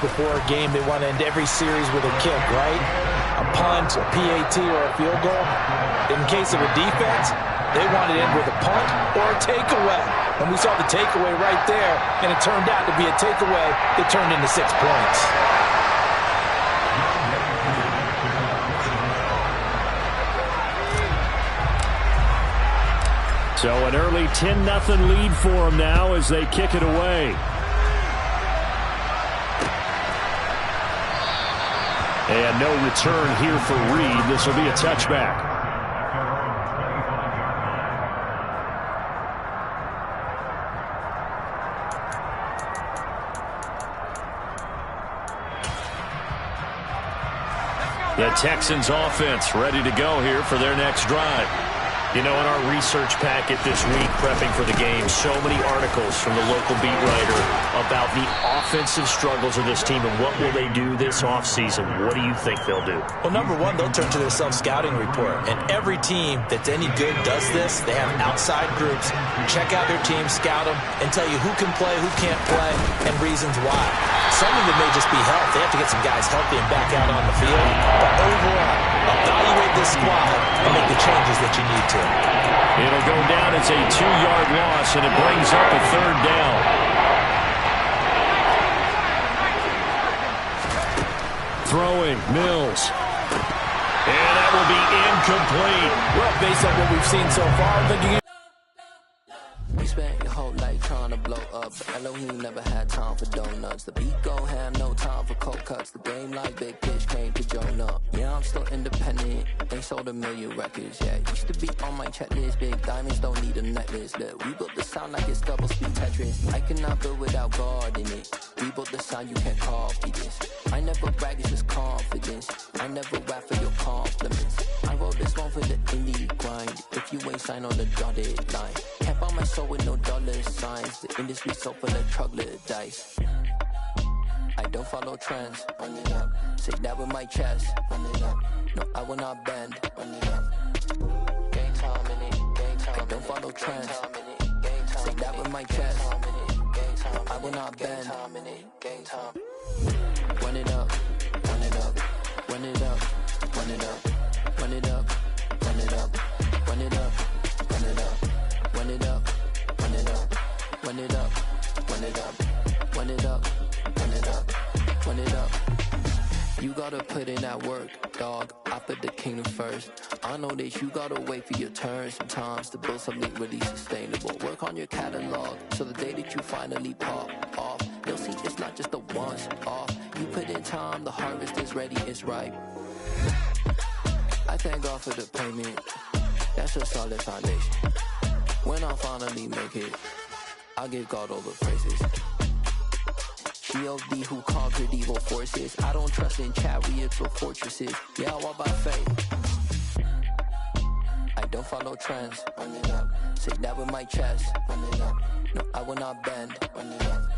Before a game, they want to end every series with a kick, right? A punt, a PAT, or a field goal. In case of a defense, they want to end with a punt or a takeaway. And we saw the takeaway right there, and it turned out to be a takeaway that turned into 6 points. So an early 10-0 lead for them now as they kick it away. And no return here for Reed. This will be a touchback. The Texans offense ready to go here for their next drive. You know, in our research packet this week, prepping for the game, so many articles from the local beat writer about the offensive struggles of this team and what will they do this offseason. What do you think they'll do? Well, number one, they'll turn to their self-scouting report. And every team that's any good does this. They have outside groups, check out their team, scout them, and tell you who can play, who can't play, and reasons why. Some of it may just be health. They have to get some guys healthy and back out on the field. But overall, evaluate this squad and make the changes that you need to. It'll go down as a 2-yard loss, and it brings up a 3rd down. Throwing, Mills. And that will be incomplete. Well, based on what we've seen so far, I'm thinking... We spent your whole life trying to blow up, but Elohim never had time for donuts. The beat gon' have no time for cold cuts. The game like Big Pitch came to Jonah. Yeah, I'm still independent. They sold 1 million records. Yeah, used to be on my checklist. Big diamonds don't need a necklace. Look, we built the sound like it's double speed Tetris. I cannot build without God in it. We built the sound, you can't copy this. I never brag, it's just confidence. I never rap for your compliments. I wrote this one for the indie grind. If you ain't signed on the dotted line, can't buy my soul with no dollar signs. The industry so full of troglodytes. I don't follow trends. Run it up. Say that with my chest. Run it up. No, I will not bend. Run it up. Game time in it. Game time. I don't follow trends. Say that with my chest. No, I will not bend. Game time. Run it up. Run it up. Run it up. Run it up. Run it up. Run it up. Run it up. Run it up. Run it up. Run it up. Run it up. Run it up. Run it up. Run it up. Run it up. You gotta put in that work, dog. I put the kingdom first. I know that you gotta wait for your turn sometimes to build something really sustainable. Work on your catalog so the day that you finally pop off, you'll see it's not just a once off. You put in time, the harvest is ready, it's ripe. I thank God for the payment. That's a solid foundation. When I finally make it, I'll give God all the praises. G.O.D. who conquered evil forces. I don't trust in chariots or fortresses. Yeah, I walk by faith. I don't follow trends. Run it up. Say that with my chest. Run it up. No, I will not bend. Run it up.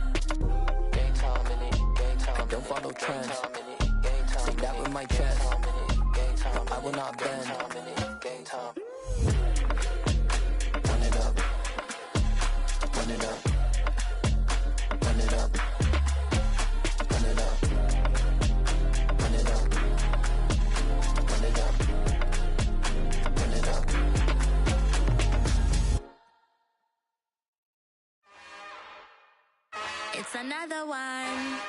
Game time in it. Game time. I don't follow trends. Say that with my chest. No, I will not bend. Game time. Run it up. Run it up. Run it up. Run it up. Run it up. Run it up. Run it up. It's another one.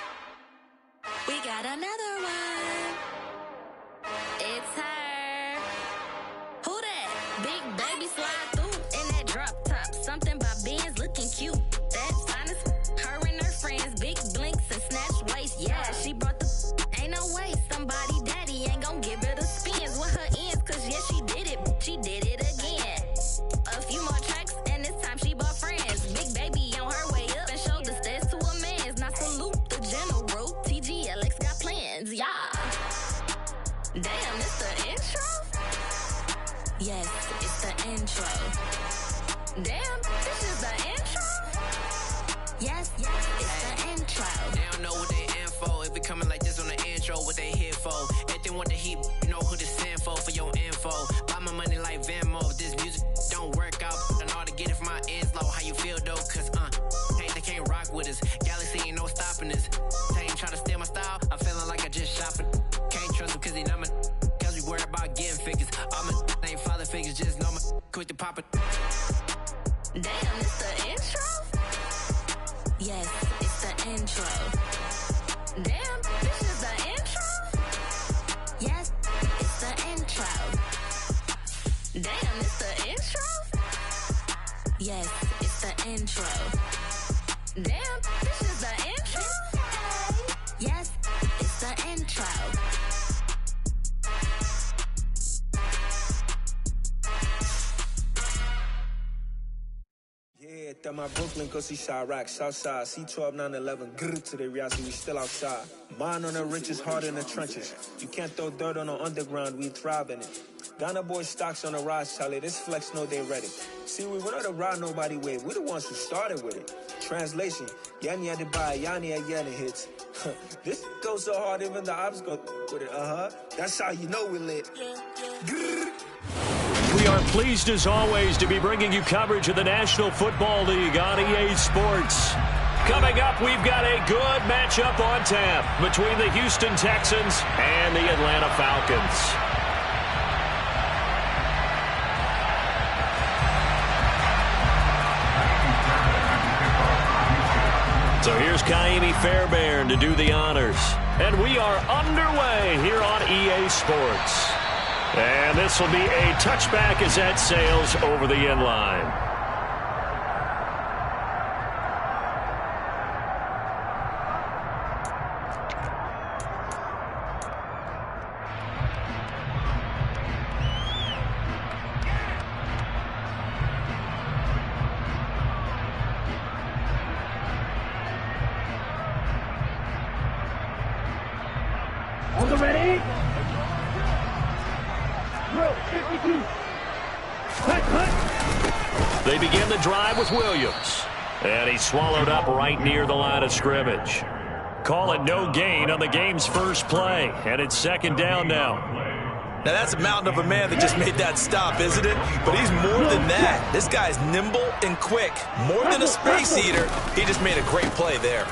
We got another one. It's her. Who that? Big baby slide through in that drop top. Something by Benz looking cute. That's honest. Her and her friends, big blinks and snatch waist. Yeah, she brought the ain't no way. Somebody daddy ain't gon' give her the spins with her ends. Cause yeah, she did it. She did it again. A few more tracks and this time she bought friends. Big baby on her way up and showed the stairs to a man's. Now salute the general. TGLX got plans, yeah. Damn, it's the intro? Yes, it's the intro. Damn, this is the intro? Yes, it's the intro. They don't know what they in for. If we coming like this on the intro, what they here for? Anything want the heat, you know who to send for your info. Buy my money like Venmo. If this music don't work out, I know how to get it from my ends low. How you feel though? Cause, hey, they can't rock with us. Galaxy ain't no stopping us. They ain't trying to steal my quick to pop it. Damn, it's the intro? Yes, it's the intro. Damn, this is the intro? Yes, it's the intro. Damn, it's the intro? Yes, it's the intro. Damn, this is the intro? Yes, it's the intro. Yeah, that my Brooklyn, go see Chirac, Southside, C12, 911, grrr to the reality, we still outside. Mine on the riches, heart in the trenches. You can't throw dirt on the underground, we thrive in it. Ghana boy stocks on the rise, Charlie, this flex know they ready. See, we were not the ride nobody with, we the ones who started with it. Translation, Yani had to buy, Yani had Yanni hits. This goes so hard, even the ops go with it, That's how you know we lit. Grrr. We are pleased, as always, to be bringing you coverage of the National Football League on EA Sports. Coming up, we've got a good matchup on tap between the Houston Texans and the Atlanta Falcons. So here's Kaimi Fairbairn to do the honors. And we are underway here on EA Sports. And this will be a touchback as that sails over the end line. On the ready? They begin the drive with Williams. And he's swallowed up right near the line of scrimmage. Call it no gain on the game's first play. And it's second down now. Now that's a mountain of a man that just made that stop, isn't it? But he's more than that. This guy's nimble and quick. More than a space eater. He just made a great play there.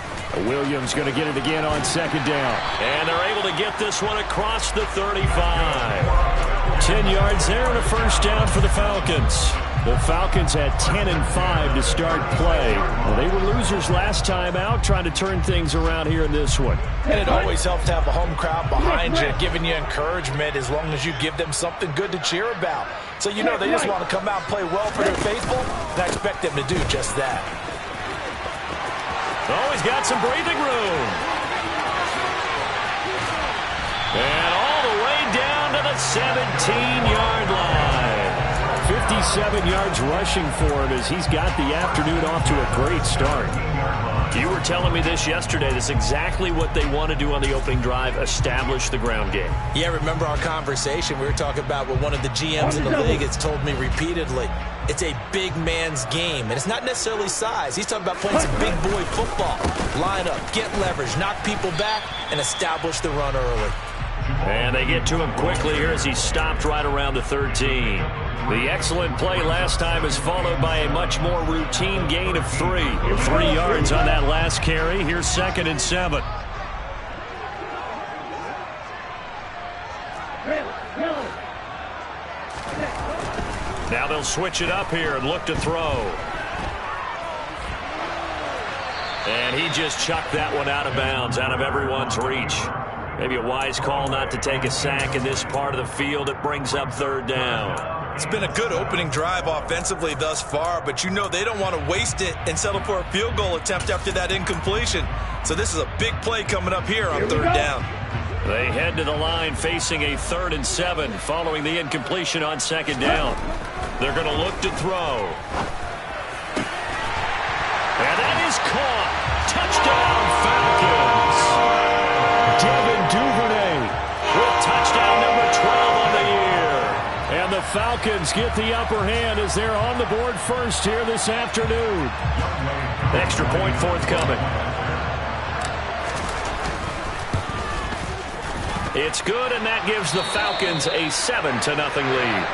Williams going to get it again on second down. And they're able to get this one across the 35. 10 yards there and a first down for the Falcons. The Falcons had 10-5 to start play. Well, they were losers last time out, trying to turn things around here in this one. And it always helps to have a home crowd behind you, giving you encouragement as long as you give them something good to cheer about. So you know they just want to come out and play well for their faithful, and I expect them to do just that. Oh, he's got some breathing room. And all the way down to the 17-yard line. 57 yards rushing for him as he's got the afternoon off to a great start. You were telling me this yesterday. That's exactly what they want to do on the opening drive, establish the ground game. Yeah, remember our conversation? We were talking about what one of the GMs in the league has told me repeatedly. It's a big man's game, and it's not necessarily size. He's talking about playing some big boy football. Line up, get leverage, knock people back, and establish the run early. And they get to him quickly here as he stopped right around the 13. The excellent play last time is followed by a much more routine gain of 3. 3 yards on that last carry. Here's 2nd and 7. Now they'll switch it up here and look to throw. And he just chucked that one out of bounds, out of everyone's reach. Maybe a wise call not to take a sack in this part of the field. It brings up 3rd down. It's been a good opening drive offensively thus far, but you know they don't want to waste it and settle for a field goal attempt after that incompletion. So this is a big play coming up here on 3rd down. They head to the line facing a 3rd and 7 following the incompletion on 2nd down. They're going to look to throw. And that is caught. Touchdown, Falcons. Devin Duvernay with touchdown number 12 on the year. And the Falcons get the upper hand as they're on the board first here this afternoon. Extra point forthcoming. It's good, and that gives the Falcons a 7-0 lead.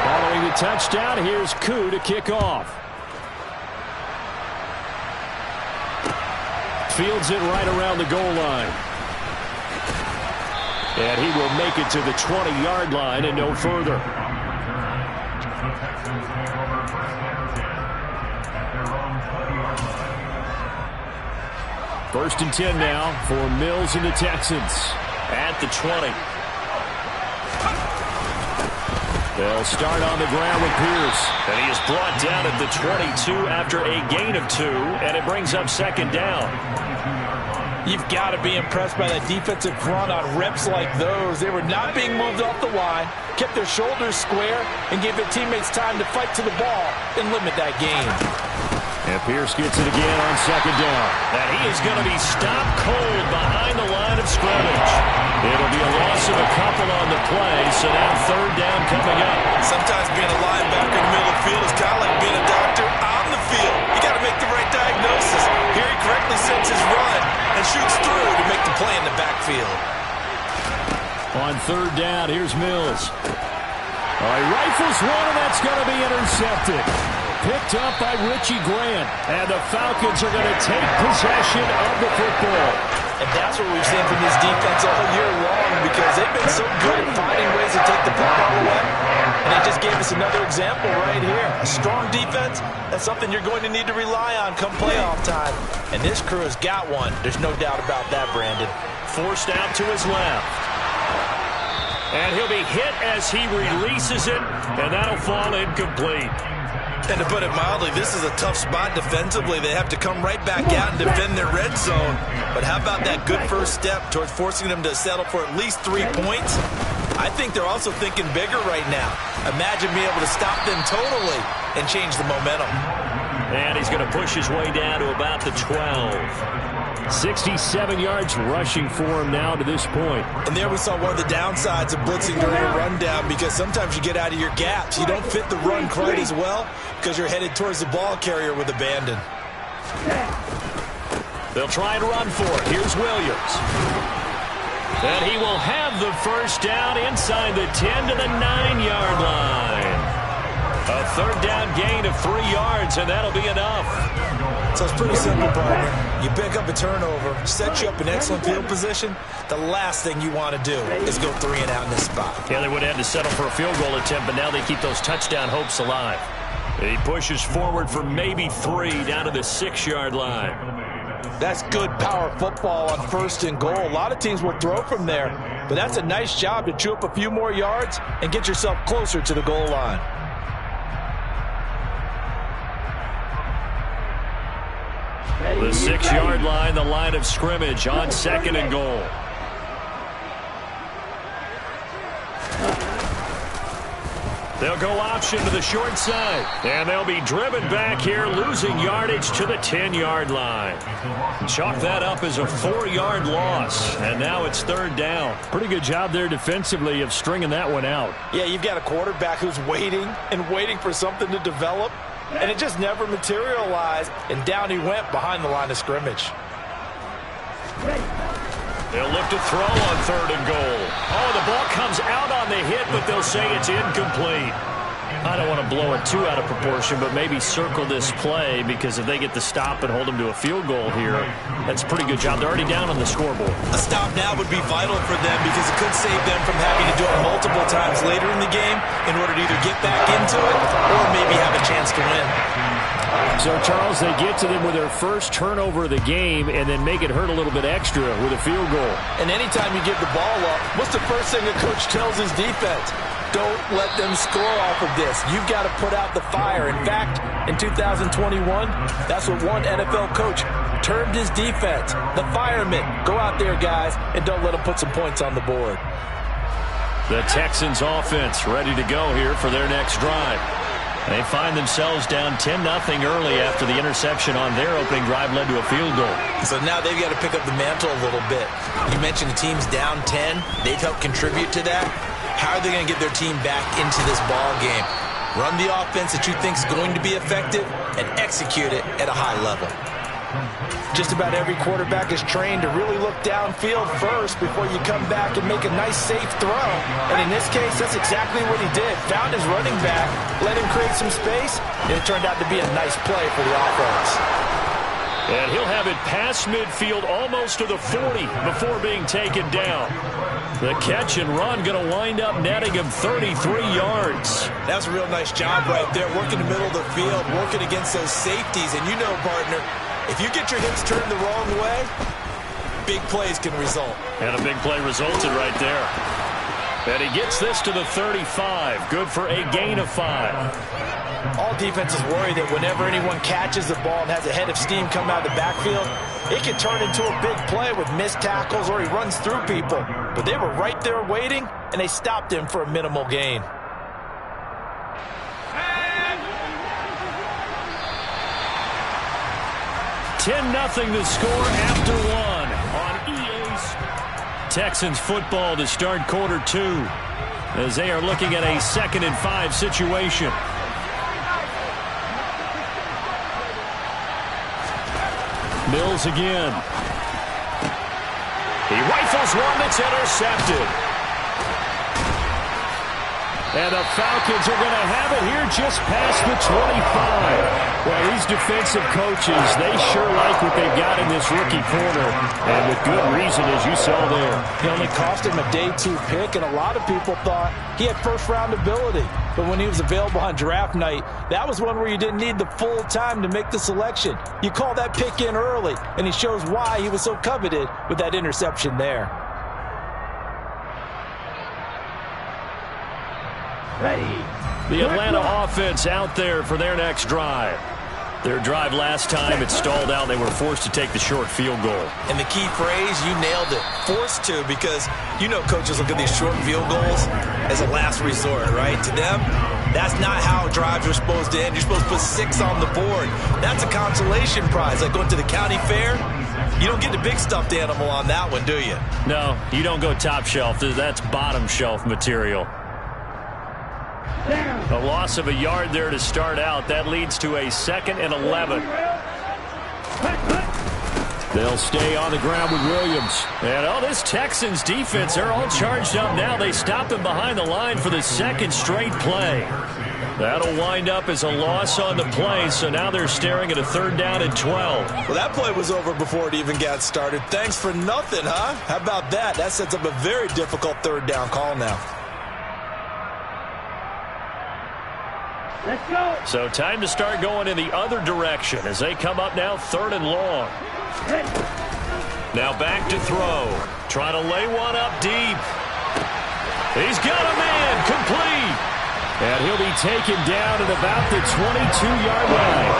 Following the touchdown, here's Koo to kick off. fields it right around the goal line. And he will make it to the 20-yard line and no further. First and 10 now for Mills and the Texans at the 20. They'll start on the ground with Pierce. And he is brought down at the 22 after a gain of 2, and it brings up second down. You've got to be impressed by that defensive front on reps like those. They were not being moved off the line, kept their shoulders square, and gave their teammates time to fight to the ball and limit that gain. And Pierce gets it again on second down. And he is going to be stopped cold behind the line of scrimmage. It'll be a loss of a couple on the play, so now third down coming up. Sometimes being a linebacker in the middle of the field is kind of like being a doctor on the field. You got to make the right diagnosis. Here he correctly sets his run and shoots through to make the play in the backfield. On third down, here's Mills. He rifles one, and that's going to be intercepted. Picked up by Richie Grant. And the Falcons are going to take possession of the football. And that's what we've seen from this defense all year long, because they've been so good at finding ways to take the football away. And they just gave us another example right here. A strong defense, that's something you're going to need to rely on come playoff time. And this crew has got one. There's no doubt about that, Brandon. Forced out to his left. And he'll be hit as he releases it, and that'll fall incomplete. And to put it mildly, this is a tough spot defensively. They have to come right back out and defend their red zone. But how about that good first step towards forcing them to settle for at least 3 points? I think they're also thinking bigger right now. Imagine being able to stop them totally and change the momentum. And he's going to push his way down to about the 12. 67 yards rushing for him now to this point. And there we saw one of the downsides of blitzing during a rundown, because sometimes you get out of your gaps. You don't fit the run quite as well because you're headed towards the ball carrier with abandon. They'll try and run for it. Here's Williams. And he will have the first down inside the 10 to the 9-yard line. A third down gain of 3 yards, and that'll be enough. So it's pretty simple, partner. You pick up a turnover, set you up in excellent field position. The last thing you want to do is go 3 and out in this spot. Yeah, they would have had to settle for a field goal attempt, but now they keep those touchdown hopes alive. And he pushes forward for maybe 3 down to the 6-yard line. That's good power football on first and goal. A lot of teams will throw from there, but that's a nice job to chew up a few more yards and get yourself closer to the goal line. The 6-yard line, the line of scrimmage on second and goal. They'll go option to the short side. And they'll be driven back here, losing yardage to the 10-yard line. Chalk that up as a 4-yard loss. And now it's third down. Pretty good job there defensively of stringing that one out. Yeah, you've got a quarterback who's waiting and waiting for something to develop. And it just never materialized, and down he went behind the line of scrimmage. They'll look to throw on third and goal. Oh, the ball comes out on the hit, but they'll say it's incomplete. I don't want to blow it too out of proportion, but maybe circle this play, because if they get the stop and hold them to a field goal here, that's a pretty good job. They're already down on the scoreboard. A stop now would be vital for them, because it could save them from having to do it multiple times later in the game in order to either get back into it or maybe have a chance to win. So, Charles, they get to them with their first turnover of the game and then make it hurt a little bit extra with a field goal. And anytime you give the ball up, what's the first thing a coach tells his defense? Don't let them score off of this. You've got to put out the fire. In fact, in 2021, that's what one NFL coach termed his defense. The firemen. Go out there, guys, and don't let them put some points on the board. The Texans offense ready to go here for their next drive. They find themselves down 10-0 early after the interception on their opening drive led to a field goal. So now they've got to pick up the mantle a little bit. You mentioned the team's down 10. They've helped contribute to that. How are they going to get their team back into this ball game? Run the offense that you think is going to be effective and execute it at a high level. Just about every quarterback is trained to really look downfield first before you come back and make a nice, safe throw. And in this case, that's exactly what he did. Found his running back, let him create some space, and it turned out to be a nice play for the offense. And he'll have it past midfield almost to the 40 before being taken down. The catch and run going to wind up netting him 33 yards. That's a real nice job right there, working the middle of the field, working against those safeties. And you know, partner, if you get your hips turned the wrong way, big plays can result. And a big play resulted right there. And he gets this to the 35. Good for a gain of 5. All defenses worry that whenever anyone catches the ball and has a head of steam coming out of the backfield, it can turn into a big play with missed tackles or he runs through people. But they were right there waiting, and they stopped him for a minimal gain. $10-0 the score after one on EA's. Texans football to start quarter 2 as they are looking at a 2nd and 5 situation. Mills again. He rifles one that's intercepted. And the Falcons are going to have it here just past the 25. Well, these defensive coaches, they sure like what they've got in this rookie corner. And with good reason, as you saw there. He only cost him a day 2 pick, and a lot of people thought he had first-round ability. But when he was available on draft night, that was one where you didn't need the full time to make the selection. You call that pick in early, and he shows why he was so coveted with that interception there. Ready. The Atlanta offense out there for their next drive. Their drive last time, it stalled out. They were forced to take the short field goal. And the key phrase, you nailed it, forced to, because you know coaches look at these short field goals as a last resort, right? To them, that's not how drives are supposed to end. You're supposed to put 6 on the board. That's a consolation prize, like going to the county fair. You don't get the big stuffed animal on that one, do you? No, you don't go top shelf. That's bottom shelf material. A loss of a yard there to start out. That leads to a 2nd and 11. They'll stay on the ground with Williams. And, this Texans defense, they're all charged up now. They stopped them behind the line for the 2nd straight play. That'll wind up as a loss on the play, so now they're staring at a 3rd down and 12. Well, that play was over before it even got started. Thanks for nothing, huh? How about that? That sets up a very difficult 3rd down call now. Let's go. So time to start going in the other direction as they come up now 3rd and long. Now back to throw. Trying to lay one up deep. He's got a man complete. And he'll be taken down at about the 22-yard line.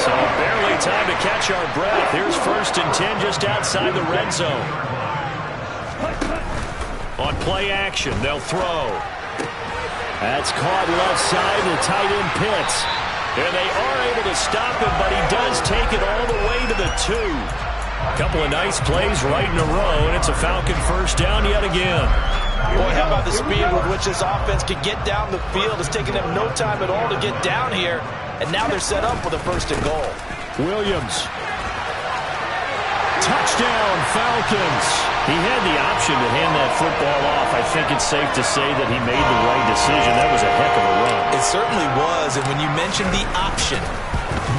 So barely time to catch our breath. Here's 1st and 10 just outside the red zone. On play action, they'll throw. That's caught left side to tight end Pitts. And they are able to stop him, but he does take it all the way to the 2. A couple of nice plays right in a row, and it's a Falcon 1st down yet again. Boy, how about the speed with which this offense can get down the field? It's taken them no time at all to get down here, and now they're set up for the 1st and goal. Williams. Touchdown, Falcons. He had the option to hand that football off. I think it's safe to say that he made the right decision. That was a heck of a run. It certainly was, and when you mention the option,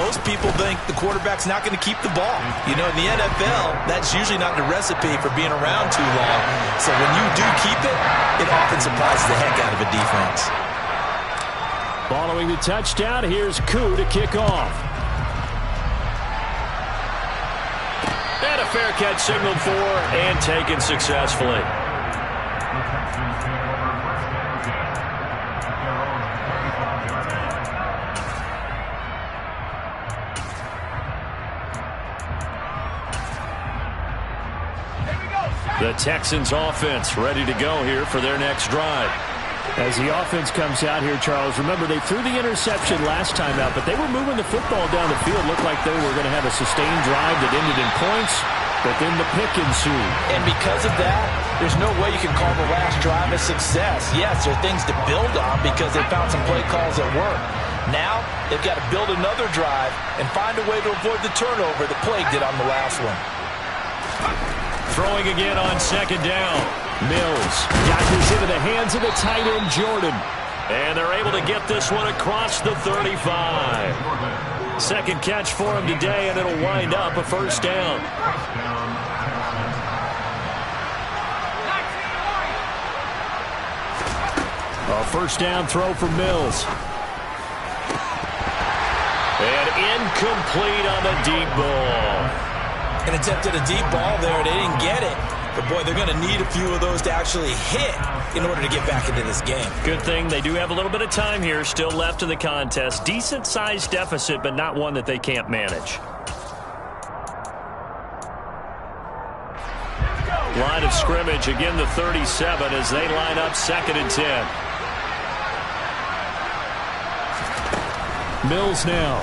most people think the quarterback's not going to keep the ball. You know, in the NFL, that's usually not the recipe for being around too long. So when you do keep it, it often surprises the heck out of a defense. Following the touchdown, here's Koo to kick off. And a fair catch signaled for and taken successfully. The Texans offense ready to go here for their next drive. As the offense comes out here, Charles, remember they threw the interception last time out, but they were moving the football down the field. Looked like they were going to have a sustained drive that ended in points, but then the pick ensued. And because of that, there's no way you can call the last drive a success. Yes, there are things to build on because they found some play calls that work. Now, they've got to build another drive and find a way to avoid the turnover that plagued it on the last one. Throwing again on 2nd down. Mills got this into the hands of the tight end, Jordan. And they're able to get this one across the 35. Second catch for him today, and it'll wind up a first down. A first down throw for Mills. And incomplete on the deep ball. An attempt at a deep ball there. They didn't get it. But, boy, they're going to need a few of those to actually hit in order to get back into this game. Good thing they do have a little bit of time here still left in the contest. Decent-sized deficit, but not one that they can't manage. Line of scrimmage, again the 37 as they line up 2nd and 10. Mills now.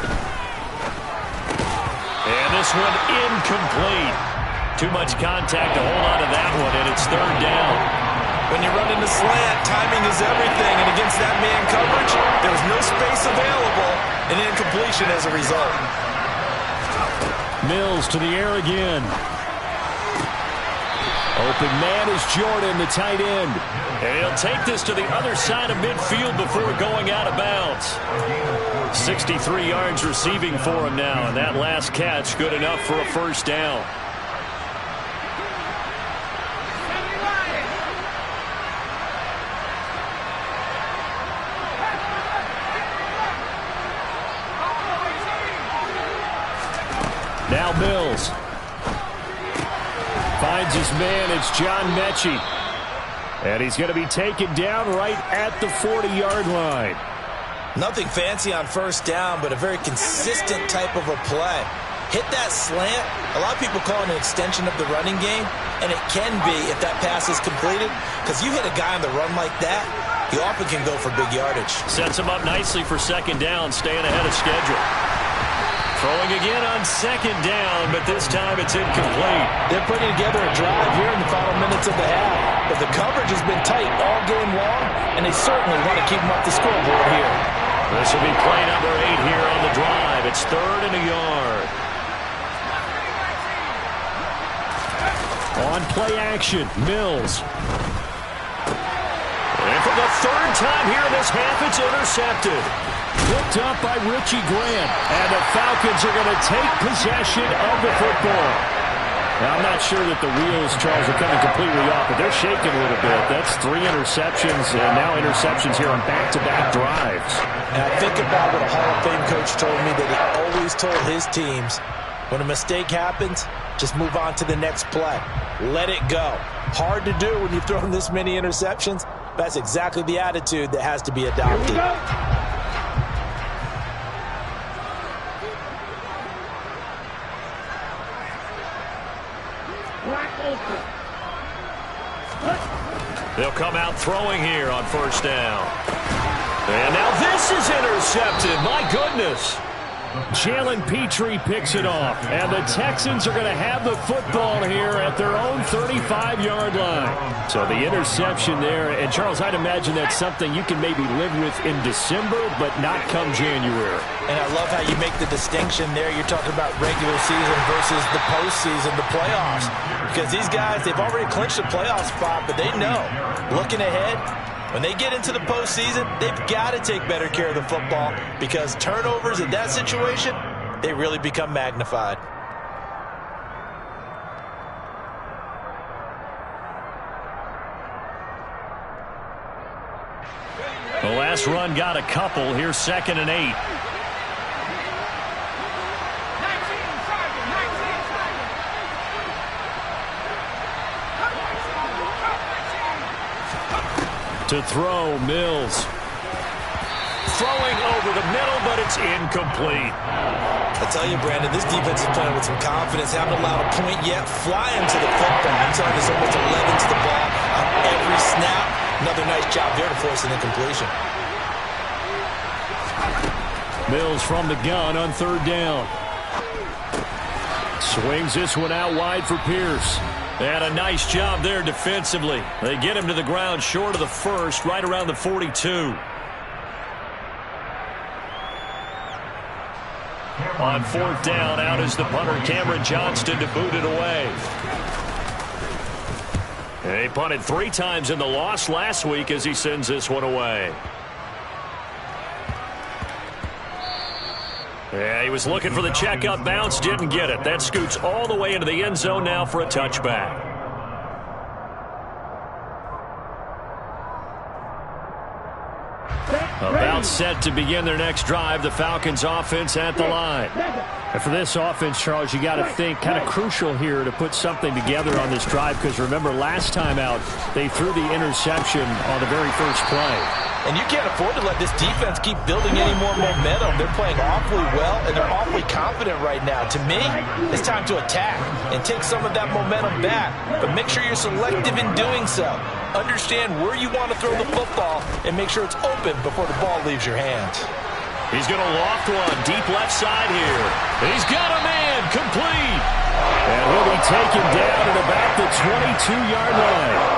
And this one incomplete. Too much contact to hold on to that one, and it's 3rd down. When you're running the slant, timing is everything, and against that man coverage, there was no space available, and incompletion as a result. Mills to the air again. Open man is Jordan, the tight end. And he'll take this to the other side of midfield before going out of bounds. 63 yards receiving for him now, and that last catch good enough for a first down. Now Mills. Finds his man. It's John Mechie. And he's going to be taken down right at the 40-yard line. Nothing fancy on first down, but a very consistent type of a play. Hit that slant. A lot of people call it an extension of the running game, and it can be if that pass is completed, because you hit a guy on the run like that, he often can go for big yardage. Sets him up nicely for 2nd down, staying ahead of schedule. Throwing again on 2nd down, but this time it's incomplete. They're putting together a drive here in the final minutes of the half, but the coverage has been tight all game long, and they certainly want to keep them off the scoreboard here. This will be play number 8 here on the drive. It's 3rd and a yard. On play action, Mills. And for the 3rd time here in this half, it's intercepted. Picked up by Richie Grant. And the Falcons are going to take possession of the football. Now, I'm not sure that the wheels, Charles, are coming completely off, but they're shaking a little bit. That's 3 interceptions, and now interceptions here on back-to-back drives. And I think about what a Hall of Fame coach told me, that he always told his teams, when a mistake happens, just move on to the next play. Let it go. Hard to do when you've thrown this many interceptions. That's exactly the attitude that has to be adopted. They'll come out throwing here on first down. And now this is intercepted. My goodness. Jalen Petrie picks it off. And the Texans are going to have the football here at their own 35-yard line. So the interception there. And, Charles, I'd imagine that's something you can maybe live with in December, but not come January. And I love how you make the distinction there. You're talking about regular season versus the postseason, the playoffs. Because these guys, they've already clinched a playoff spot, but they know, looking ahead, when they get into the postseason, they've got to take better care of the football, because turnovers in that situation, they really become magnified. The last run got a couple. Here's 2nd and 8. To throw, Mills. Throwing over the middle, but it's incomplete. I tell you, Brandon, this defense is playing with some confidence. Haven't allowed a point yet. Flying to the football. I'm telling you, there's almost 11 to the ball on every snap. Another nice job there to force an incompletion. Mills from the gun on 3rd down. Swings this one out wide for Pierce. And a nice job there defensively. They get him to the ground short of the first, right around the 42. On 4th down, out is the punter, Cameron Johnston, to boot it away. They punted 3 times in the loss last week as he sends this one away. Yeah, he was looking for the checkup bounce, didn't get it. That scoots all the way into the end zone now for a touchback. About set to begin their next drive, the Falcons offense at the line. And for this offense, Charles, you got to think kind of crucial here to put something together on this drive, because remember last time out they threw the interception on the very first play. And you can't afford to let this defense keep building any more momentum. They're playing awfully well, and they're awfully confident right now. To me, it's time to attack and take some of that momentum back. But make sure you're selective in doing so. Understand where you want to throw the football and make sure it's open before the ball leaves your hands. He's going to loft one deep left side here. He's got a man complete. And he'll be taken down at about the 22-yard line.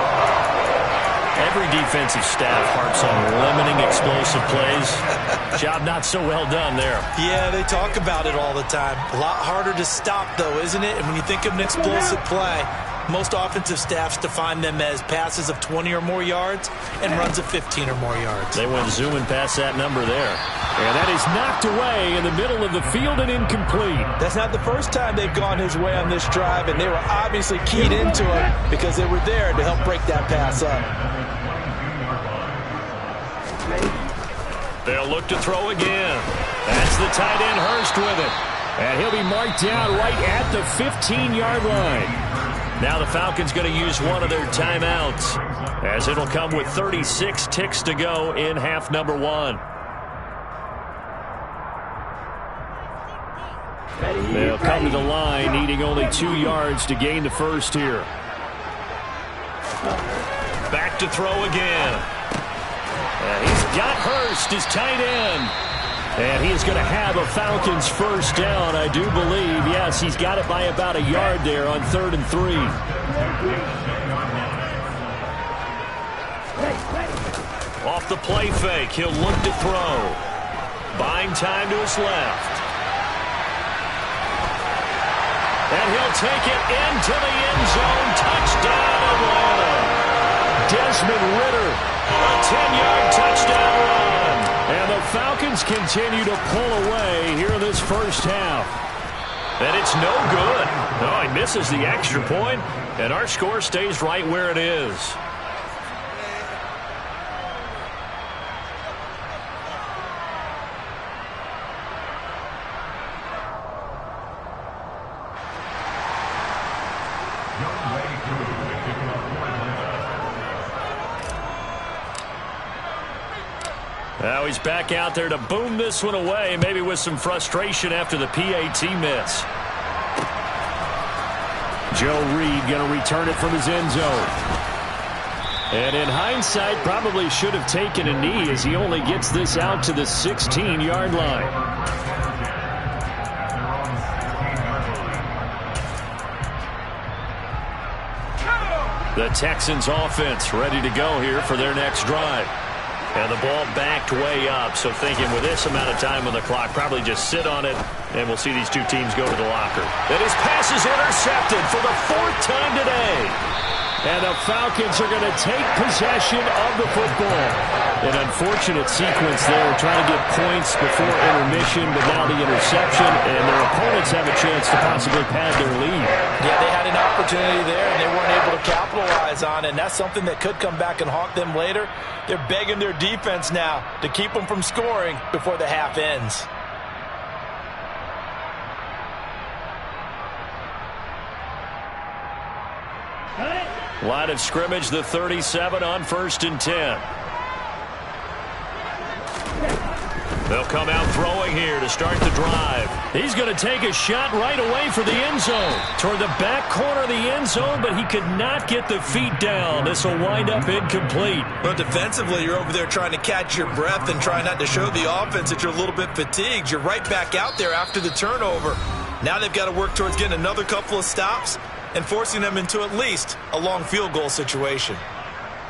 Every defensive staff harps on limiting explosive plays. Job not so well done there. Yeah, they talk about it all the time. A lot harder to stop, though, isn't it? And when you think of an explosive play, most offensive staffs define them as passes of 20 or more yards and runs of 15 or more yards. They went zooming past that number there. And that is knocked away in the middle of the field and incomplete. That's not the first time they've gone his way on this drive, and they were obviously keyed into it because they were there to help break that pass up. They'll look to throw again. That's the tight end Hurst with it. And he'll be marked down right at the 15-yard line. Now the Falcons going to use one of their timeouts, as it'll come with 36 ticks to go in half number one. They'll come to the line, needing only 2 yards to gain the first here. Back to throw again. And he's got Hurst, his tight end. And he is going to have a Falcons first down, I do believe. Yes, he's got it by about a yard there on 3rd and 3. Off the play fake, he'll look to throw. Buying time to his left. And he'll take it into the end zone. Touchdown, Atlanta. Desmond Ridder, a 10-yard touchdown run. And the Falcons continue to pull away here in this first half. And it's no good. No, he misses the extra point, and our score stays right where it is. Now he's back out there to boom this one away, maybe with some frustration after the PAT miss. Joe Reed going to return it from his end zone. And in hindsight, probably should have taken a knee as he only gets this out to the 16-yard line. The Texans offense ready to go here for their next drive. And the ball backed way up, so thinking with this amount of time on the clock, probably just sit on it, and we'll see these two teams go to the locker. And his pass is intercepted for the 4th time today. And the Falcons are going to take possession of the football. An unfortunate sequence there, trying to get points before intermission, but now the interception, and their opponents have a chance to possibly pad their lead. Yeah, they had an opportunity there, and they weren't able to capitalize on it, and that's something that could come back and haunt them later. They're begging their defense now to keep them from scoring before the half ends. Line of scrimmage, the 37 on 1st and 10. They'll come out throwing here to start the drive. He's going to take a shot right away for the end zone. Toward the back corner of the end zone, but he could not get the feet down. This will wind up incomplete. But defensively, you're over there trying to catch your breath and try not to show the offense that you're a little bit fatigued. You're right back out there after the turnover. Now they've got to work towards getting another couple of stops and forcing them into at least a long field goal situation.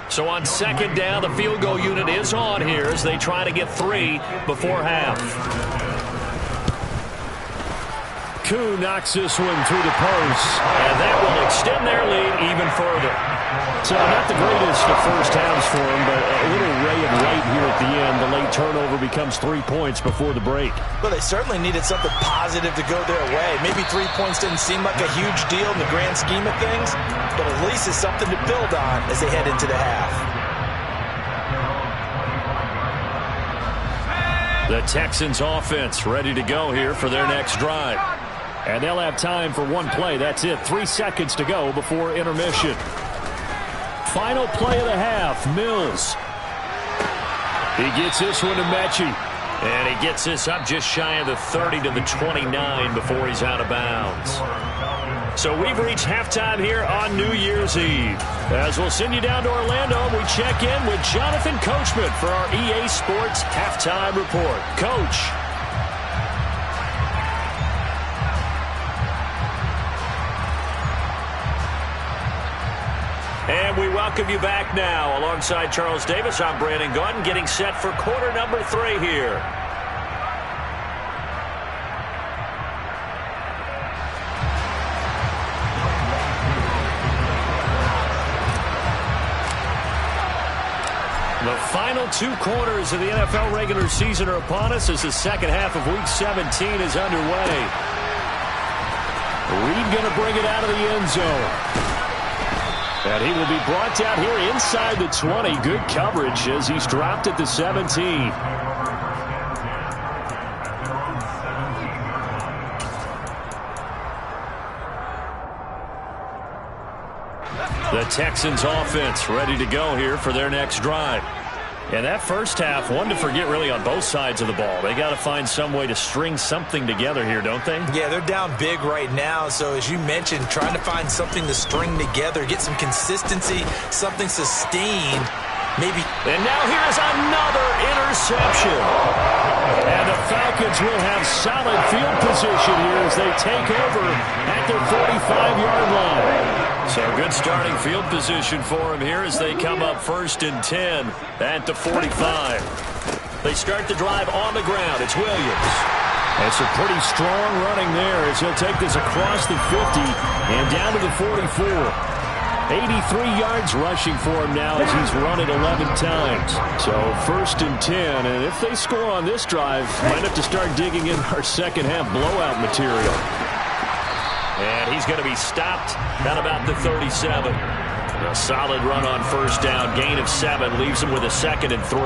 So on 2nd down, the field goal unit is on here as they try to get 3 before half. Koo knocks this one through the post. And that will extend their lead even further. So not the greatest of first halves for him, but a little ray of light here at the end. The late turnover becomes 3 points before the break. Well, they certainly needed something positive to go their way. Maybe 3 points didn't seem like a huge deal in the grand scheme of things, but at least it's something to build on as they head into the half. The Texans offense ready to go here for their next drive. And they'll have time for one play. That's it. 3 seconds to go before intermission. Final play of the half, Mills. He gets this one to Mechie. And he gets this up just shy of the 30 to the 29 before he's out of bounds. So we've reached halftime here on New Year's Eve. As we'll send you down to Orlando, we check in with Jonathan Coachman for our EA Sports Halftime Report. Coach. And we welcome you back now. Alongside Charles Davis, I'm Brandon Gaudin, getting set for quarter number 3 here. The final 2 quarters of the NFL regular season are upon us as the second half of Week 17 is underway. Reed going to bring it out of the end zone. And he will be brought down here inside the 20. Good coverage as he's dropped at the 17. The Texans offense ready to go here for their next drive. And that first half, one to forget really on both sides of the ball. They got to find some way to string something together here, don't they? Yeah, they're down big right now. So as you mentioned, trying to find something to string together, get some consistency, something sustained. Maybe. And now here's another interception. And the Falcons will have solid field position here as they take over at their 45-yard line. So good starting field position for him here as they come up 1st and 10 at the 45. They start the drive on the ground. It's Williams. That's a pretty strong running there as he'll take this across the 50 and down to the 44. 83 yards rushing for him now as he's run it 11 times. So 1st and 10, and if they score on this drive, might have to start digging in our second half blowout material. And he's going to be stopped at about the 37. A solid run on 1st down. Gain of 7 leaves him with a 2nd and 3.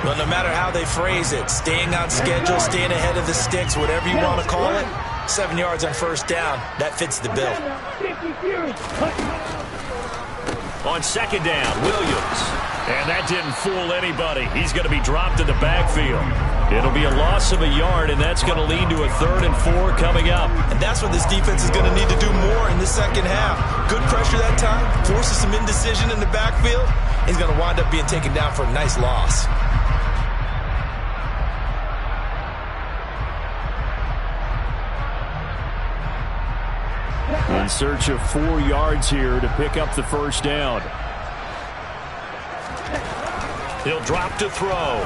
Well, no matter how they phrase it, staying on schedule, staying ahead of the sticks, whatever you want to call it, 7 yards on 1st down, that fits the bill. On 2nd down, Williams. And that didn't fool anybody. He's going to be dropped in the backfield. It'll be a loss of a yard, and that's going to lead to a 3rd and 4 coming up. And that's what this defense is going to need to do more in the second half. Good pressure that time, forces some indecision in the backfield. He's going to wind up being taken down for a nice loss. In search of 4 yards here to pick up the 1st down. He'll drop to throw.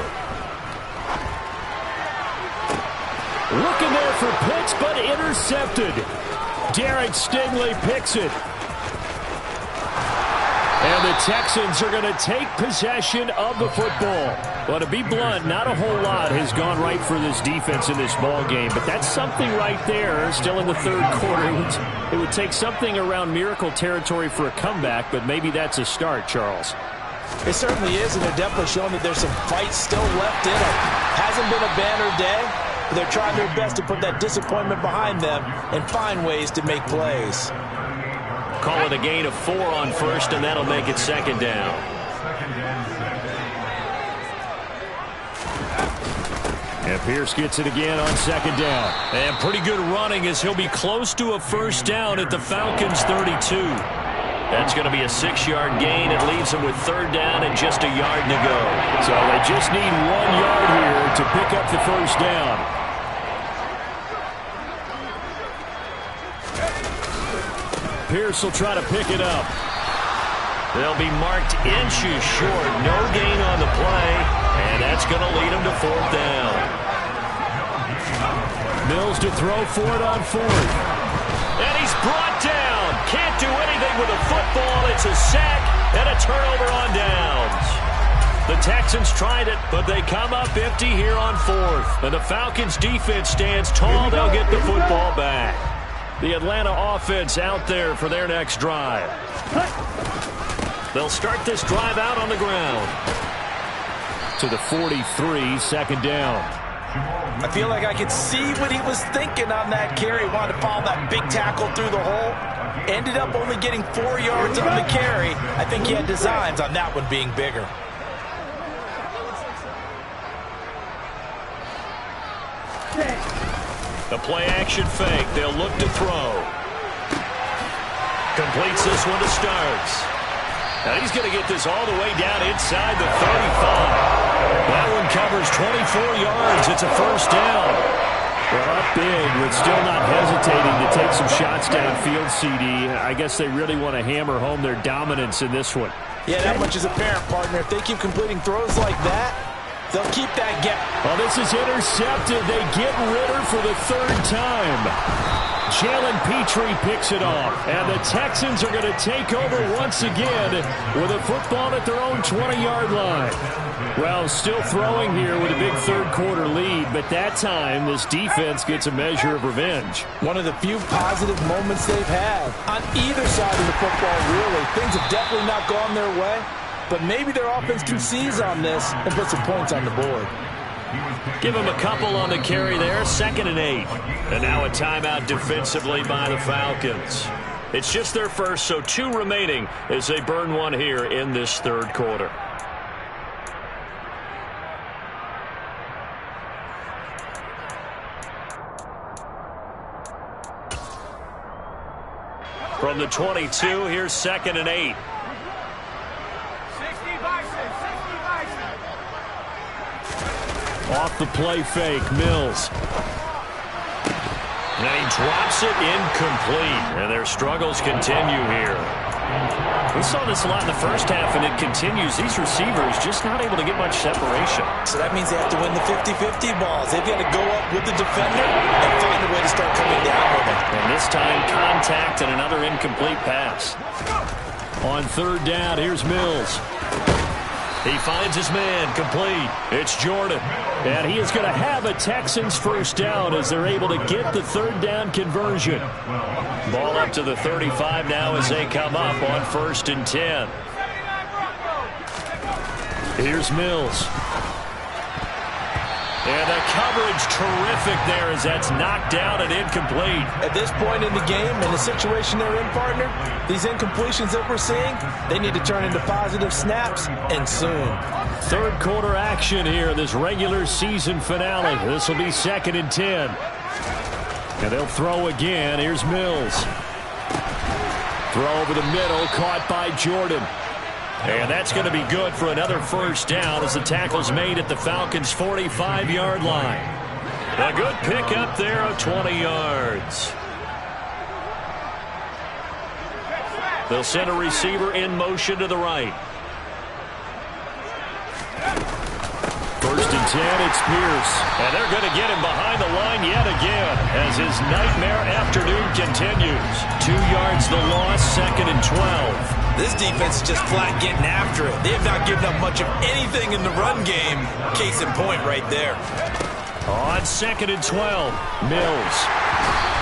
Looking there for Pitts, but intercepted. Derek Stingley picks it. And the Texans are going to take possession of the football. Well, to be blunt, not a whole lot has gone right for this defense in this ball game, but that's something right there. Still in the 3rd quarter. It would take something around miracle territory for a comeback, but maybe that's a start, Charles. It certainly is, and they're definitely showing that there's some fight still left in it. Hasn't been a banner day, but they're trying their best to put that disappointment behind them and find ways to make plays. Call it a gain of 4 on 1st, and that'll make it 2nd down. And Pierce gets it again on 2nd down. And pretty good running as he'll be close to a 1st down at the Falcons' 32. That's going to be a 6-yard gain. It leaves them with 3rd down and just a yard to go. So they just need 1 yard here to pick up the 1st down. Pierce will try to pick it up. They'll be marked inches short. No gain on the play, and that's going to lead them to 4th down. Mills to throw for it on 4th. And he's brought down. Can't do anything with a football. It's a sack. And a turnover on downs. The Texans tried it, but they come up empty here on 4th. And the Falcons defense stands tall. They'll get the football back. The Atlanta offense out there for their next drive. They'll start this drive out on the ground. To the 43, second down. I feel like I could see what he was thinking on that carry. He wanted to follow that big tackle through the hole. Ended up only getting 4 yards on the carry. I think he had designs on that one being bigger. The play-action fake. They'll look to throw. Completes this one to Starks. Now he's going to get this all the way down inside the 35. That one covers 24 yards. It's a first down. Well, up big, but still not hesitating to take some shots downfield, CD. I guess they really want to hammer home their dominance in this one. Yeah, that much is apparent, partner. If they keep completing throws like that, they'll keep that gap. Well, this is intercepted. They get Ritter for the 3rd time. Jalen Petrie picks it off. And the Texans are going to take over once again with a football at their own 20-yard line. Well, still throwing here with a big third-quarter lead, but that time this defense gets a measure of revenge. One of the few positive moments they've had on either side of the football, really. Things have definitely not gone their way. But maybe their offense can seize on this and put some points on the board. Give him a couple on the carry there. 2nd and 8. And now a timeout defensively by the Falcons. It's just their first, so 2 remaining as they burn one here in this third quarter. From the 22, here's 2nd and 8. Off the play fake, Mills. And he drops it incomplete. And their struggles continue here. We saw this a lot in the first half, and it continues. These receivers just not able to get much separation. So that means they have to win the 50-50 balls. They've got to go up with the defender and find a way to start coming down with it. And this time, contact and another incomplete pass. On 3rd down, here's Mills. He finds his man, complete. It's Jordan. And he is going to have a Texans first down as they're able to get the 3rd down conversion. Ball up to the 35 now as they come up on 1st and 10. Here's Mills. And the coverage terrific there as that's knocked down and incomplete. At this point in the game, in the situation they're in, partner, these incompletions that we're seeing, they need to turn into positive snaps, and soon. Third quarter action here in this regular season finale. This will be 2nd and 10. And they'll throw again. Here's Mills. Throw over the middle, caught by Jordan. And that's going to be good for another first down as the tackle's made at the Falcons' 45-yard line. A good pickup there of 20 yards. They'll send a receiver in motion to the right. 1st and 10, it's Pierce. And they're going to get him behind the line yet again as his nightmare afternoon continues. 2 yards the loss, 2nd and 12. This defense is just flat getting after it. They have not given up much of anything in the run game. Case in point right there. On 2nd and 12, Mills.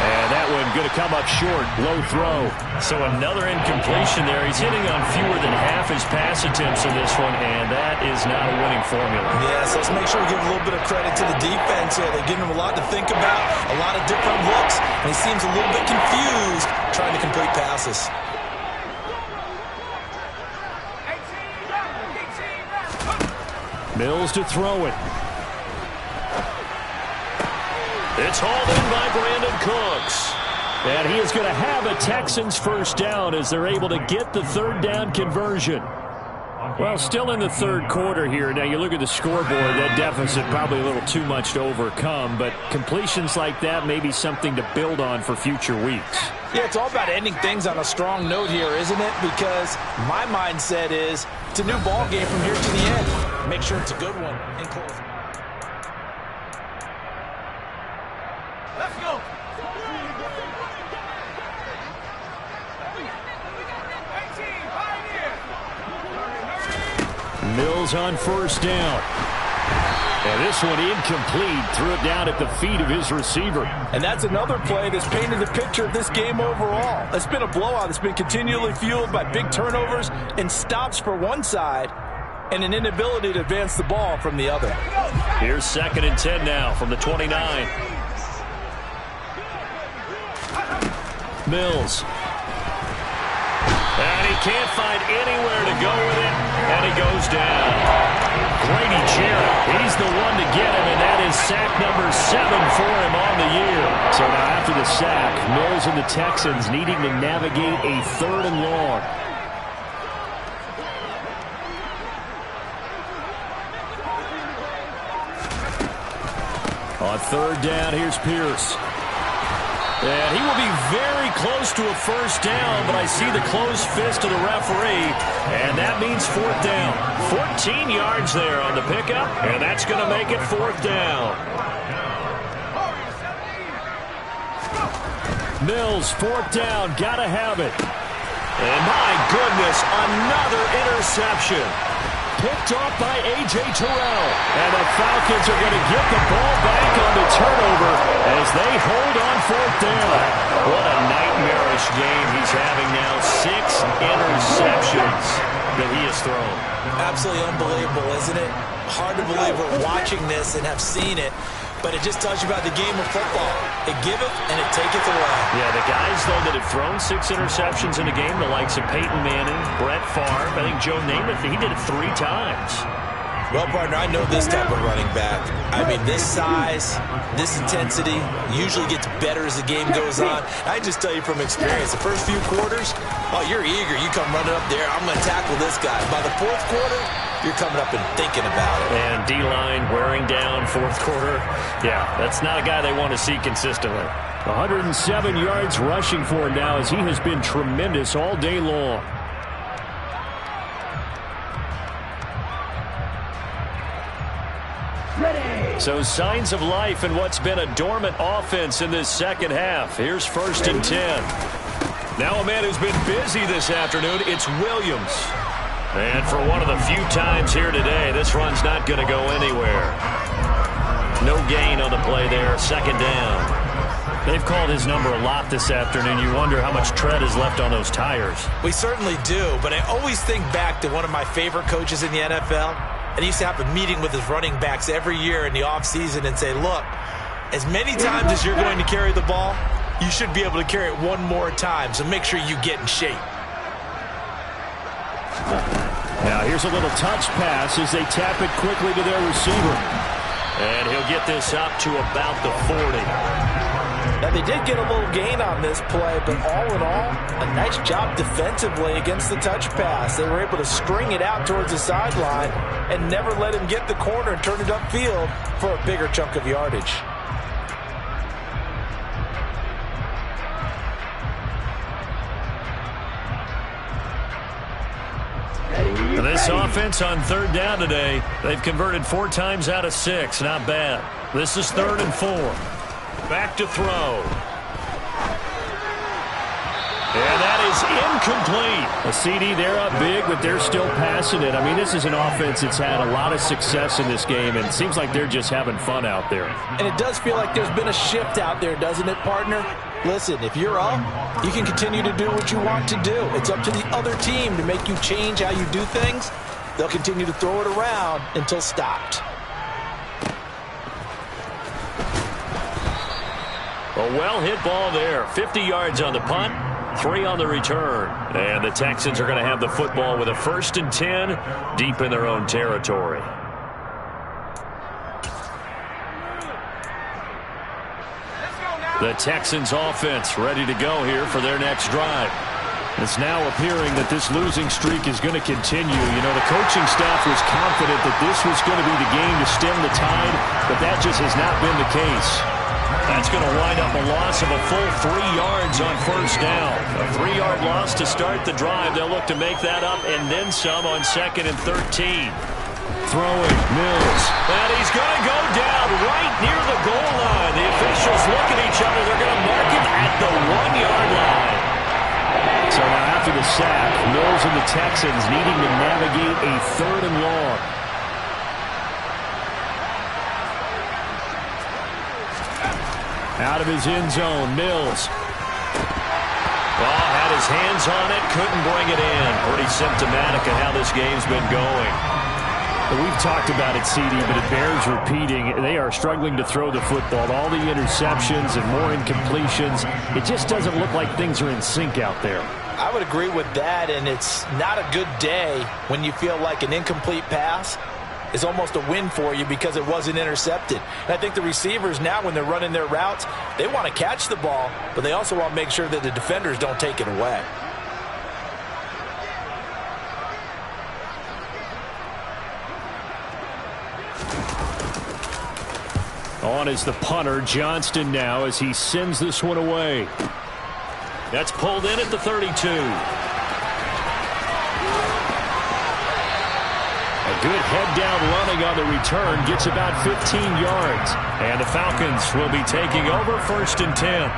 And that one going to come up short. Low throw. So another incompletion there. He's hitting on fewer than half his pass attempts in this one, and that is not a winning formula. Yes, let's make sure we give a little bit of credit to the defense here. They're giving him a lot to think about, a lot of different looks, and he seems a little bit confused trying to complete passes. Mills to throw it. It's hauled in by Brandon Cooks. And he is going to have a Texans first down as they're able to get the 3rd down conversion. Well, still in the third quarter here. Now, you look at the scoreboard, that deficit probably a little too much to overcome, but completions like that may be something to build on for future weeks. Yeah, it's all about ending things on a strong note here, isn't it? Because my mindset is it's a new ball game from here to the end. Make sure it's a good one in close. Let's go. Mills on first down. And this one incomplete. Threw it down at the feet of his receiver. And that's another play that's painted the picture of this game overall. It's been a blowout that's been continually fueled by big turnovers and stops for one side and an inability to advance the ball from the other. Here's 2nd and 10 now from the 29. Mills. And he can't find anywhere to go with it, and he goes down. Grady Jarrett, he's the one to get him, and that is sack number 7 for him on the year. So now after the sack, Mills and the Texans needing to navigate a 3rd and long. On 3rd down, here's Pierce. And he will be very close to a first down, but I see the closed fist of the referee, and that means 4th down. 14 yards there on the pickup, and that's going to make it 4th down. Mills, 4th down, got to have it. And my goodness, another interception. Picked off by A.J. Terrell. And the Falcons are going to get the ball back on the turnover as they hold on 4th down. What a nightmarish game he's having now. 6 interceptions that he has thrown. Absolutely unbelievable, isn't it? Hard to believe we're watching this and have seen it. But it just tells you about the game of football. It giveth and it taketh away. Yeah, the guys, though, that have thrown 6 interceptions in a game, the likes of Peyton Manning, Brett Favre, I think Joe Namath, he did it 3 times. Well, partner, I know this type of running back. I mean, this size, this intensity usually gets better as the game goes on. I just tell you from experience, the first few quarters, oh, you're eager. You come running up there, I'm going to tackle this guy. By the 4th quarter, you're coming up and thinking about it. And D-line wearing down 4th quarter. Yeah, that's not a guy they want to see consistently. 107 yards rushing for him now as he has been tremendous all day long. So signs of life in what's been a dormant offense in this second half. Here's 1st and 10. Now a man who's been busy this afternoon, it's Williams. And for one of the few times here today, this run's not going to go anywhere. No gain on the play there, 2nd down. They've called his number a lot this afternoon. You wonder how much tread is left on those tires. We certainly do, but I always think back to one of my favorite coaches in the NFL. And he used to have a meeting with his running backs every year in the offseason and say, look, as many times as you're going to carry the ball, you should be able to carry it one more time, so make sure you get in shape. Now here's a little touch pass as they tap it quickly to their receiver. And he'll get this up to about the 40. Now they did get a little gain on this play, but all in all, a nice job defensively against the touch pass. They were able to string it out towards the sideline and never let him get the corner and turn it upfield for a bigger chunk of yardage. This offense on 3rd down today, they've converted 4 times out of 6. Not bad. This is 3rd and 4. Back to throw. And that is incomplete. A CD, they're up big, but they're still passing it. I mean, this is an offense that's had a lot of success in this game, and it seems like they're just having fun out there. And it does feel like there's been a shift out there, doesn't it, partner? Listen, if you're up, you can continue to do what you want to do. It's up to the other team to make you change how you do things. They'll continue to throw it around until stopped. A well-hit ball there. 50 yards on the punt, 3 on the return. And the Texans are going to have the football with a 1st and 10 deep in their own territory. The Texans offense ready to go here for their next drive. It's now appearing that this losing streak is going to continue. You know, the coaching staff was confident that this was going to be the game to stem the tide, but that just has not been the case. That's going to wind up a loss of a full 3 yards on 1st down. A 3-yard loss to start the drive. They'll look to make that up and then some on 2nd and 13. Throwing, Mills. And he's going to go down right near the goal line. The officials look at each other. They're going to mark him at the 1-yard line. So now after the sack, Mills and the Texans needing to navigate a 3rd and long. Out of his end zone, Mills. Well, had his hands on it, couldn't bring it in. Pretty symptomatic of how this game's been going. We've talked about it, CD, but it bears repeating. They are struggling to throw the football. All the interceptions and more incompletions. It just doesn't look like things are in sync out there. I would agree with that, and it's not a good day when you feel like an incomplete pass is almost a win for you because it wasn't intercepted. And I think the receivers now, when they're running their routes, they want to catch the ball, but they also want to make sure that the defenders don't take it away. On is the punter, Johnston, now as he sends this one away. That's pulled in at the 32. A good head-down running on the return, gets about 15 yards. And the Falcons will be taking over 1st and 10.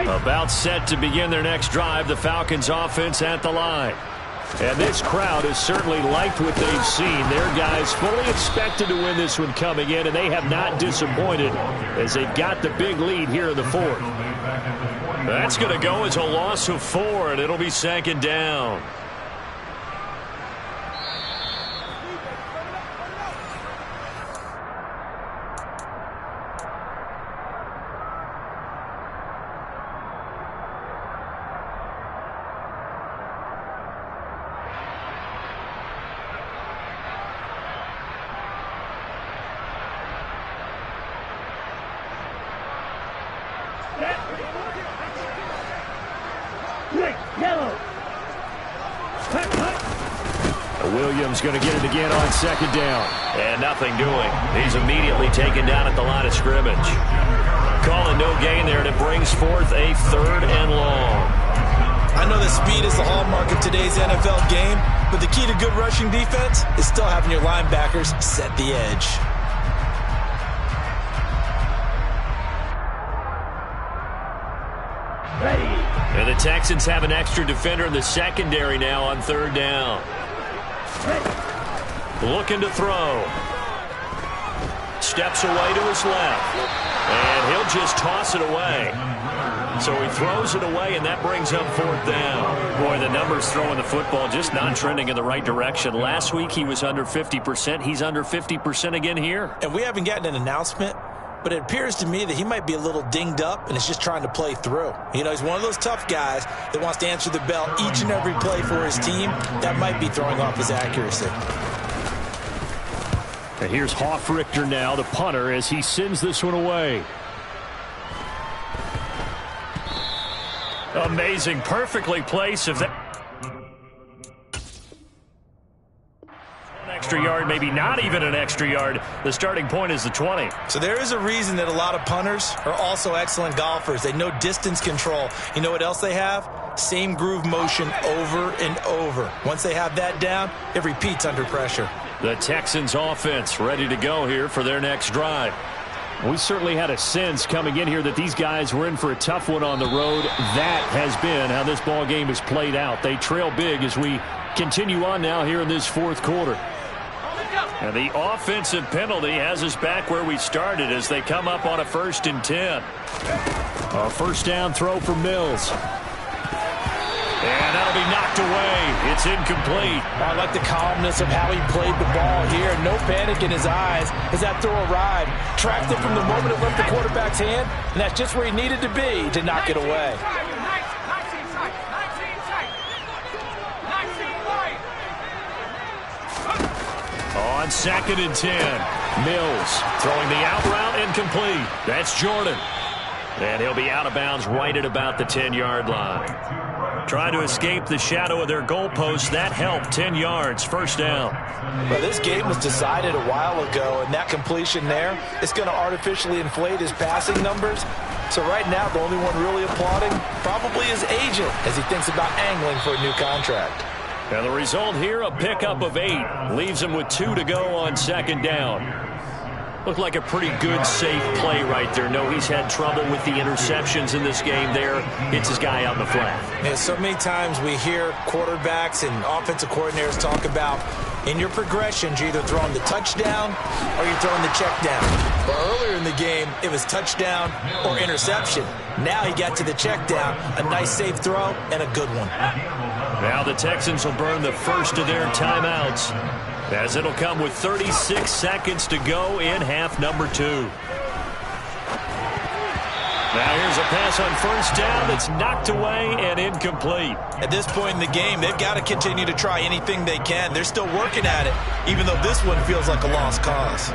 About set to begin their next drive, the Falcons offense at the line. And this crowd has certainly liked what they've seen. Their guys fully expected to win this one coming in, and they have not disappointed as they've got the big lead here in the 4th. That's going to go as a loss of 4, and it'll be 2nd down. Williams going to get it again on 2nd down. And nothing doing. He's immediately taken down at the line of scrimmage. Calling no gain there, and it brings forth a 3rd and long. I know that speed is the hallmark of today's NFL game, but the key to good rushing defense is still having your linebackers set the edge. And the Texans have an extra defender in the secondary now on 3rd down. Looking to throw. Steps away to his left. And he'll just toss it away. So he throws it away, and that brings up 4th down. Boy, the numbers throwing the football just not trending in the right direction. Last week he was under 50%. He's under 50% again here. And we haven't gotten an announcement, but it appears to me that he might be a little dinged up and is just trying to play through. You know, he's one of those tough guys that wants to answer the bell each and every play for his team. That might be throwing off his accuracy. And here's Hofrichter now, the punter, as he sends this one away. Amazing, perfectly placed. If that extra yard, maybe not even an extra yard. The starting point is the 20. So there is a reason that a lot of punters are also excellent golfers. They know distance control. You know what else they have? Same groove motion over and over. Once they have that down, it repeats under pressure. The Texans offense ready to go here for their next drive. We certainly had a sense coming in here that these guys were in for a tough one on the road. That has been how this ball game has played out. They trail big as we continue on now here in this 4th quarter. And the offensive penalty has us back where we started as they come up on a 1st and 10. A 1st down throw for Mills. And that'll be knocked away. It's incomplete. I like the calmness of how he played the ball here. No panic in his eyes as that throw arrived. Tracked it from the moment it left the quarterback's hand, and that's just where he needed to be to knock it away. On 2nd and 10, Mills throwing the out route incomplete. That's Jordan. And he'll be out of bounds right at about the 10-yard line. Trying to escape the shadow of their goalpost. That helped. 10 yards. First down. Well, this game was decided a while ago, and that completion there is going to artificially inflate his passing numbers. So right now, the only one really applauding probably his agent as he thinks about angling for a new contract. And the result here, a pickup of 8. Leaves him with 2 to go on second down. Looked like a pretty good, safe play right there. No, he's had trouble with the interceptions in this game there. Hits his guy on the flat. And so many times we hear quarterbacks and offensive coordinators talk about in your progressions, you're either throwing the touchdown or you're throwing the check down. But earlier in the game, it was touchdown or interception. Now he got to the check down, a nice safe throw, and a good one. Now the Texans will burn the first of their timeouts, as it'll come with 36 seconds to go in half number 2. Now here's a pass on first down that's knocked away and incomplete. At this point in the game, they've got to continue to try anything they can. They're still working at it, even though this one feels like a lost cause.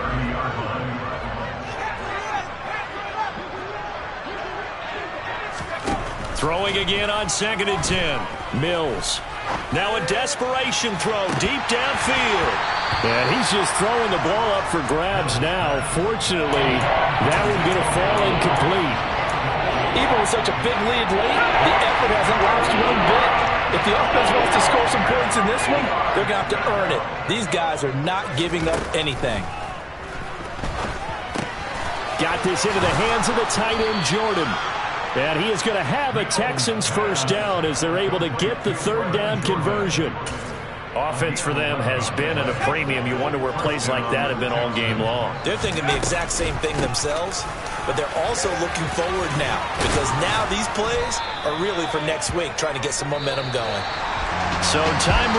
Throwing again on 2nd and 10. Mills. Now a desperation throw deep downfield. And he's just throwing the ball up for grabs now. Fortunately, that one's going to fall incomplete. Even with such a big lead late, the effort hasn't lost one bit. If the offense wants to score some points in this one, they're going to have to earn it. These guys are not giving up anything. Got this into the hands of the tight end, Jordan. And he is going to have a Texans first down as they're able to get the third down conversion. Offense for them has been at a premium. You wonder where plays like that have been all game long. They're thinking the exact same thing themselves, but they're also looking forward now because now these plays are really for next week, trying to get some momentum going. So time